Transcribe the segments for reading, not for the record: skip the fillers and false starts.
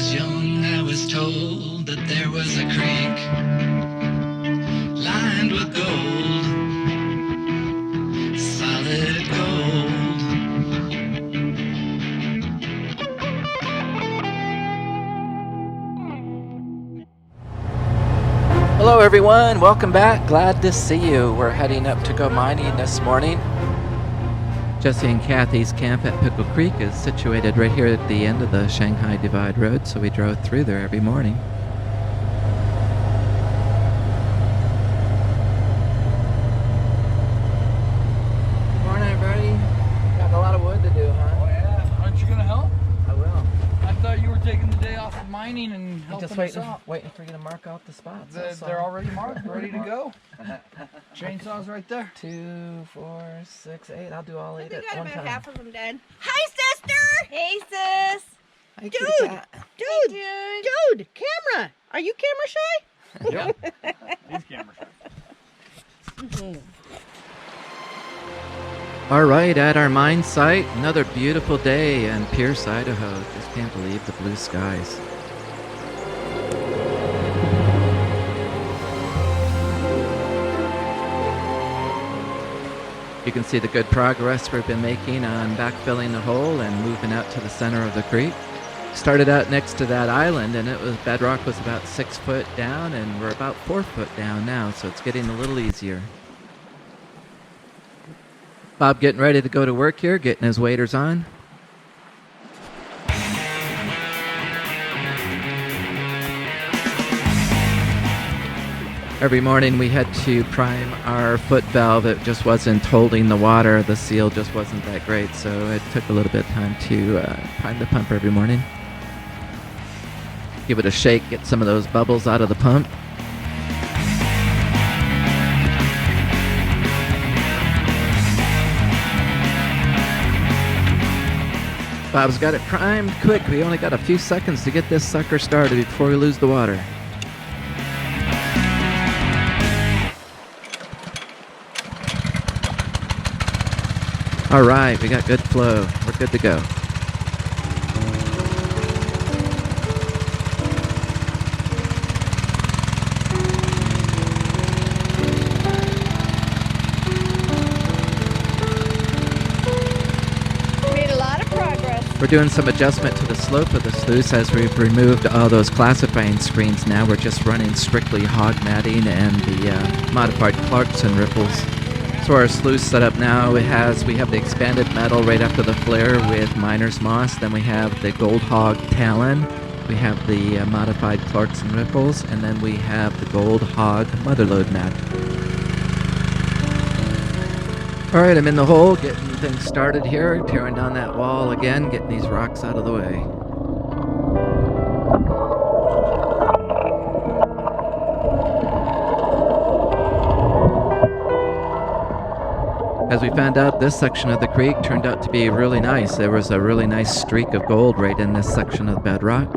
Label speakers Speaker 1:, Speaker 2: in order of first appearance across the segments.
Speaker 1: was young, I was told that there was a creek lined with gold, solid gold.
Speaker 2: Hello everyone, welcome back. Glad to see you. We're heading up to go mining this morning. Jesse and Kathy's camp at Pickle Creek is situated right here at the end of the Shanghai Divide Road, so we drove through there every morning. Good morning everybody. Got a lot of wood to do, huh?
Speaker 3: Oh yeah, aren't you gonna help?
Speaker 2: I will.
Speaker 3: I thought you were taking the day off of mining and helping us out.
Speaker 2: Waiting for you to mark out the spots.
Speaker 3: They're already marked, ready to go. Chainsaw's right there.
Speaker 2: 2, 4, 6, 8. I'll do all 8 at
Speaker 4: got
Speaker 2: one
Speaker 4: about
Speaker 2: time.
Speaker 4: half of them done. Hi, sister. Hey, sis.
Speaker 2: Hi,
Speaker 4: Dude.
Speaker 2: kitty cat.
Speaker 4: Dude. Dude. Camera. Are you camera shy?
Speaker 3: Yep. He's camera shy.
Speaker 2: All right, at our mine site, another beautiful day in Pierce, Idaho. Just can't believe the blue skies. You can see the good progress we've been making on backfilling the hole and moving out to the center of the creek. Started out next to that island, and bedrock was about 6 foot down, and we're about 4 foot down now, so it's getting a little easier. Bob getting ready to go to work here, getting his waders on. Every morning we had to prime our foot valve. It just wasn't holding the water. The seal just wasn't that great, so it took a little bit of time to prime the pump every morning. Give it a shake, get some of those bubbles out of the pump. Bob's got it primed quick. We only got a few seconds to get this sucker started before we lose the water. All right, we got good flow. We're good to go. We're doing some adjustment to the slope of the sluice as we've removed all those classifying screens. Now we're just running strictly hog matting and the modified Clarkson ripples. So our sluice setup now, we have the expanded metal right after the flare with miner's moss. Then we have the gold hog talon. We have the modified Clarkson ripples, and then we have the gold hog motherlode mat. All right, I'm in the hole, getting things started here, tearing down that wall again, getting these rocks out of the way. As we found out, this section of the creek turned out to be really nice. There was a really nice streak of gold right in this section of bedrock.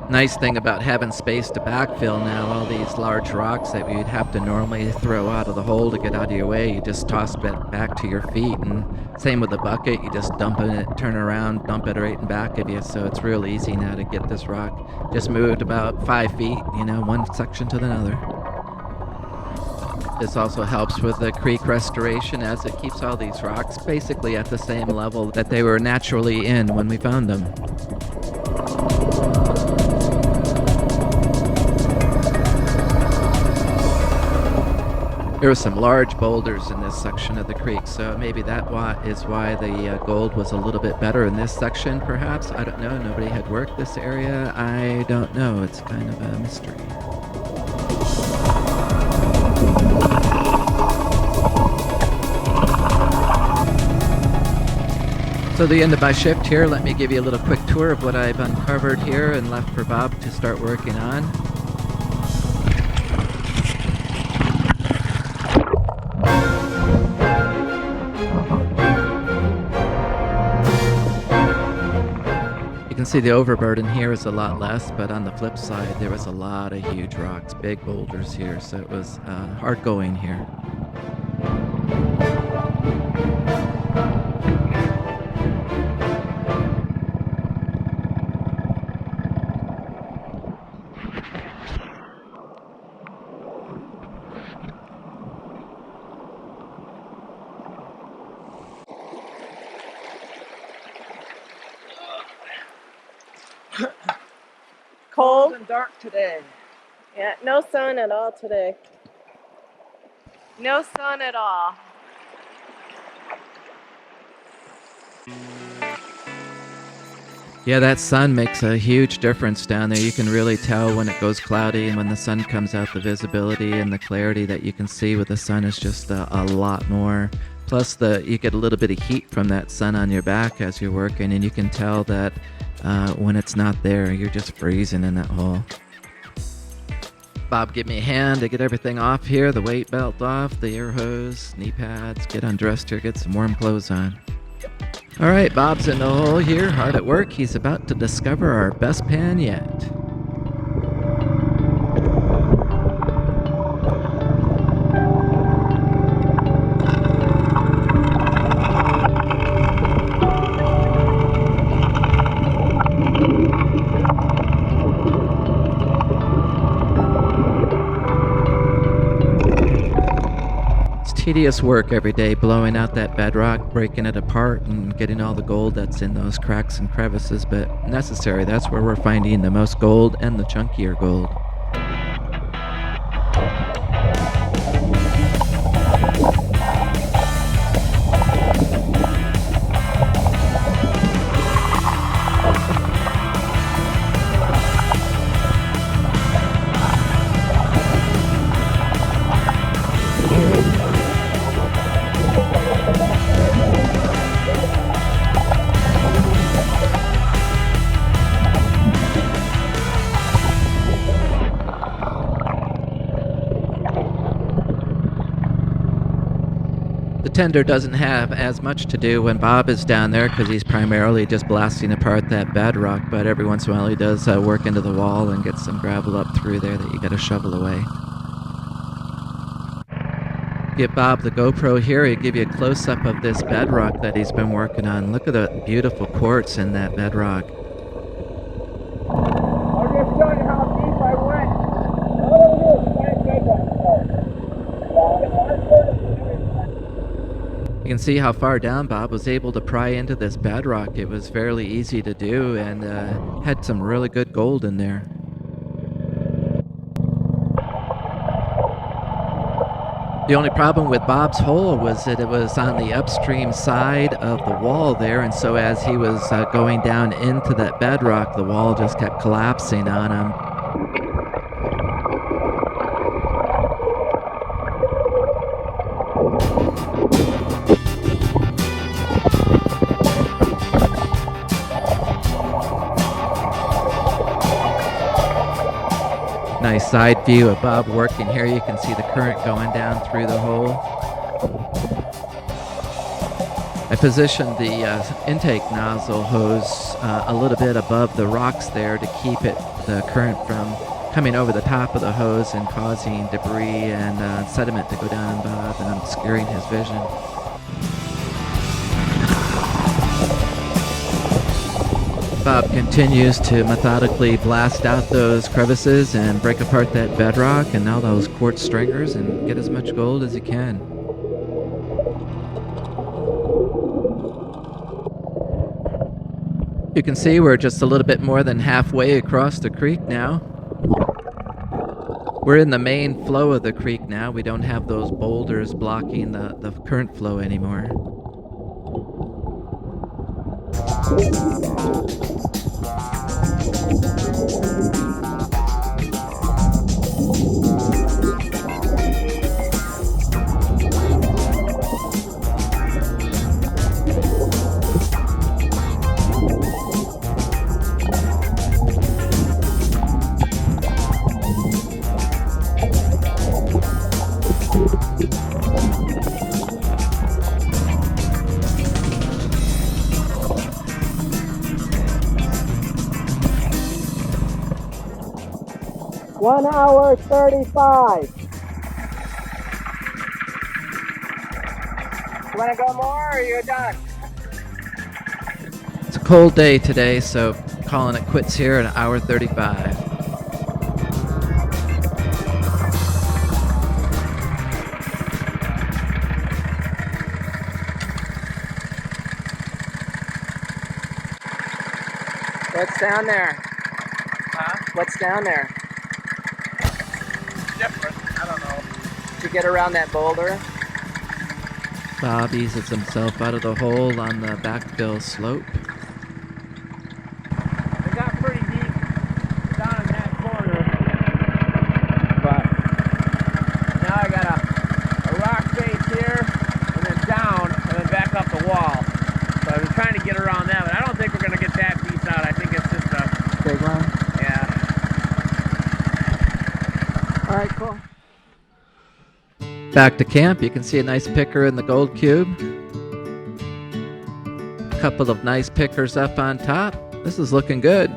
Speaker 2: Nice thing about having space to backfill now, all these large rocks that you'd have to normally throw out of the hole to get out of your way, you just toss it back to your feet. And same with the bucket, you just dump it, turn around, dump it right in back of you. So it's real easy now to get this rock just moved about 5 feet, one section to another. This also helps with the creek restoration as it keeps all these rocks basically at the same level that they were naturally in when we found them. There were some large boulders in this section of the creek, so maybe that is why the gold was a little bit better in this section, perhaps. I don't know. Nobody had worked this area. I don't know. It's kind of a mystery. So the end of my shift here, let me give you a little quick tour of what I've uncovered here and left for Bob to start working on. see the overburden here is a lot less, but on the flip side, there was a lot of huge rocks, big boulders here, so it was hard going here.
Speaker 4: Cold
Speaker 3: and dark today.
Speaker 4: Yeah, no sun at all today. No sun at all.
Speaker 2: Yeah, that sun makes a huge difference down there. You can really tell when it goes cloudy and when the sun comes out, the visibility and the clarity that you can see with the sun is just a lot more. Plus, you get a little bit of heat from that sun on your back as you're working, and you can tell that when it's not there, you're just freezing in that hole. Bob, give me a hand to get everything off here, the weight belt off, the air hose, knee pads, get undressed here, get some warm clothes on. All right, Bob's in the hole here, hard at work. He's about to discover our best pan yet. Tedious work every day, blowing out that bedrock, breaking it apart, and getting all the gold that's in those cracks and crevices, but necessary. That's where we're finding the most gold and the chunkier gold. The tender doesn't have as much to do when Bob is down there because he's primarily just blasting apart that bedrock, but every once in a while he does work into the wall and get some gravel up through there that you gotta shovel away. Give Bob the GoPro here, he'll give you a close-up of this bedrock that he's been working on. Look at the beautiful quartz in that bedrock.
Speaker 3: I'll just show you how deep I went. Oh, look, my bedrock.
Speaker 2: You can see how far down Bob was able to pry into this bedrock. It was fairly easy to do and had some really good gold in there. The only problem with Bob's hole was that it was on the upstream side of the wall there, and so as he was going down into that bedrock, the wall just kept collapsing on him. Nice side view of Bob working here. You can see the current going down through the hole. I positioned the intake nozzle hose a little bit above the rocks there to keep the current from coming over the top of the hose and causing debris and sediment to go down on Bob and obscuring his vision. Bob continues to methodically blast out those crevices and break apart that bedrock and all those quartz stringers and get as much gold as he can. You can see we're just a little bit more than halfway across the creek now. We're in the main flow of the creek now. We don't have those boulders blocking the current flow anymore.
Speaker 3: 1 hour 35. You want to go more or are you done?
Speaker 2: It's a cold day today, so calling it quits here at 1 hour 35.
Speaker 3: What's down there?
Speaker 5: Huh?
Speaker 3: What's down there?
Speaker 5: Different. I don't know.
Speaker 3: Did you get around that boulder?
Speaker 2: Bob eases himself out of the hole on the backfill slope.
Speaker 5: It got pretty deep down in that corner. But now I got a rock face here and then down and then back up the wall. So I've been trying to get around that, but I don't think we're going to get that piece out. I think it's just a
Speaker 3: Big one.
Speaker 5: yeah.
Speaker 3: All right, cool.
Speaker 2: Back to camp, you can see a nice picker in the gold cube. A couple of nice pickers up on top. This is looking good.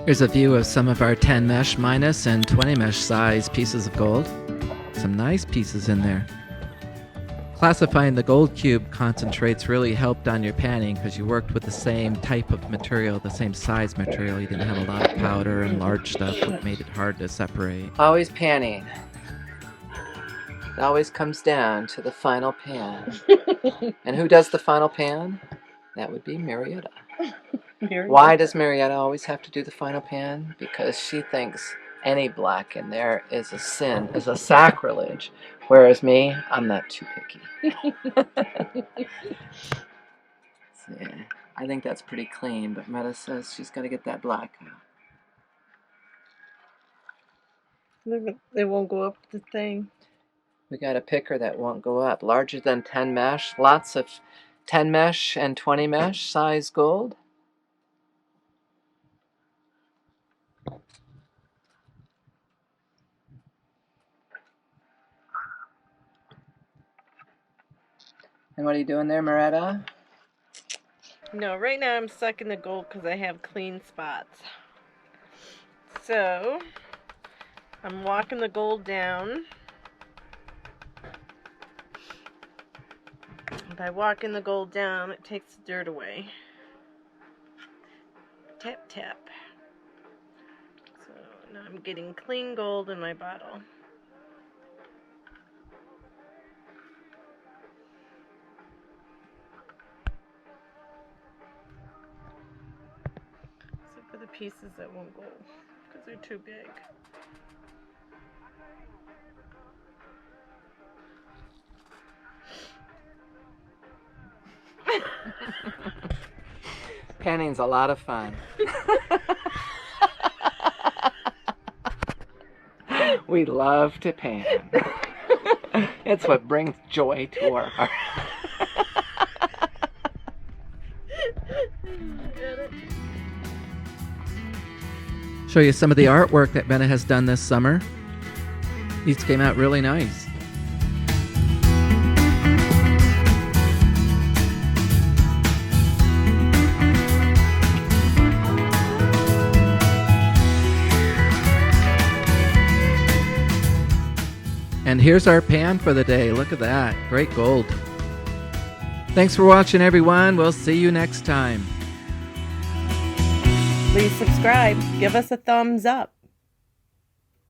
Speaker 2: Here's a view of some of our 10 mesh minus and 20 mesh size pieces of gold. Some nice pieces in there. Classifying the gold cube concentrates really helped on your panning because you worked with the same type of material, the same size material. You didn't have a lot of powder and large stuff that made it hard to separate.
Speaker 3: Always panning. It always comes down to the final pan. And who does the final pan? That would be Marietta. Why does Marietta always have to do the final pan? Because she thinks any black in there is a sin, is a sacrilege. Whereas me, I'm not too picky. So, yeah, I think that's pretty clean, but Meta says she's got to get that black out.
Speaker 4: They won't go up the thing.
Speaker 3: We got a picker that won't go up. Larger than 10 mesh. Lots of 10 mesh and 20 mesh size gold. And what are you doing there, Moretta?
Speaker 4: No, right now I'm stuck in the gold because I have clean spots. So, I'm walking the gold down. By walking the gold down, it takes the dirt away. Tap, tap. So, now I'm getting clean gold in my bottle. Except for the pieces that won't go, because they're too big.
Speaker 3: Panning's a lot of fun. We love to pan. It's what brings joy to our heart.
Speaker 2: Show you some of the artwork that Bennett has done this summer. These came out really nice. And here's our pan for the day. Look at that. Great gold. Thanks for watching, everyone. We'll see you next time.
Speaker 4: Please subscribe. Give us a thumbs up.